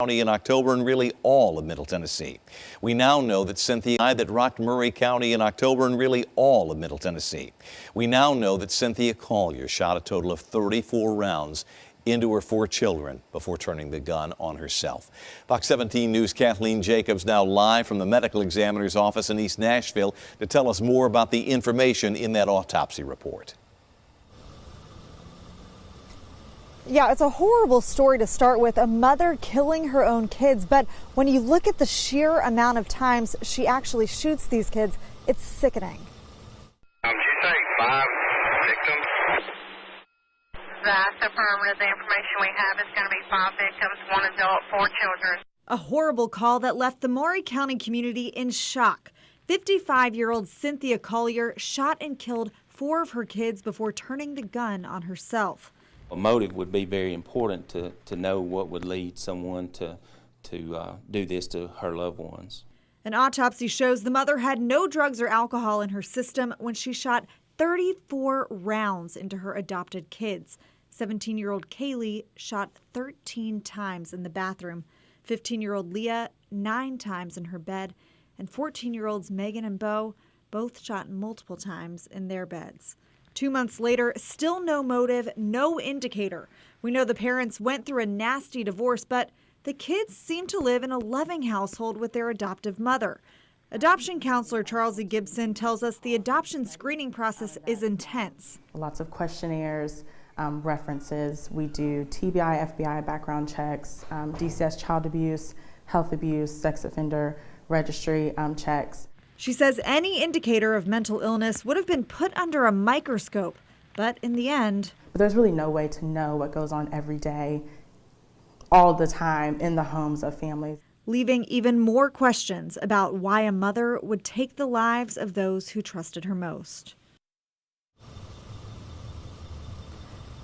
County in October and really all of Middle Tennessee. We now know that Cynthia that rocked Murray County in October and really all of Middle Tennessee. We now know that Cynthia Collier shot a total of 34 rounds into her 4 children before turning the gun on herself. Fox 17 News' Kathleen Jacobs now live from the medical examiner's office in East Nashville to tell us more about the information in that autopsy report. Yeah, it's a horrible story to start with, a mother killing her own kids. But when you look at the sheer amount of times she actually shoots these kids, it's sickening. Did you say 5 victims? That's affirmative. The information we have is going to be 5 victims, 1 adult, 4 children. A horrible call that left the Maury County community in shock. 55-year-old Cynthia Collier shot and killed 4 of her kids before turning the gun on herself. A motive would be very important to know what would lead someone to do this to her loved ones. An autopsy shows the mother had no drugs or alcohol in her system when she shot 34 rounds into her adopted kids. 17-year-old Kaylee shot 13 times in the bathroom, 15-year-old Leah 9 times in her bed, and 14-year-olds Megan and Bo both shot multiple times in their beds. 2 months later, still no motive, no indicator. We know the parents went through a nasty divorce, but the kids seem to live in a loving household with their adoptive mother. Adoption counselor Charles E. Gibson tells us the adoption screening process is intense. Lots of questionnaires, references. We do TBI, FBI background checks, DCS child abuse, health abuse, sex offender registry checks. She says any indicator of mental illness would have been put under a microscope, but in the end, there's really no way to know what goes on every day, all the time in the homes of families. Leaving even more questions about why a mother would take the lives of those who trusted her most.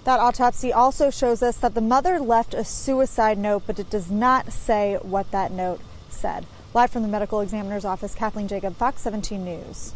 That autopsy also shows us that the mother left a suicide note, but it does not say what that note said. Live from the medical examiner's office, Kathleen Jacobs, Fox 17 News.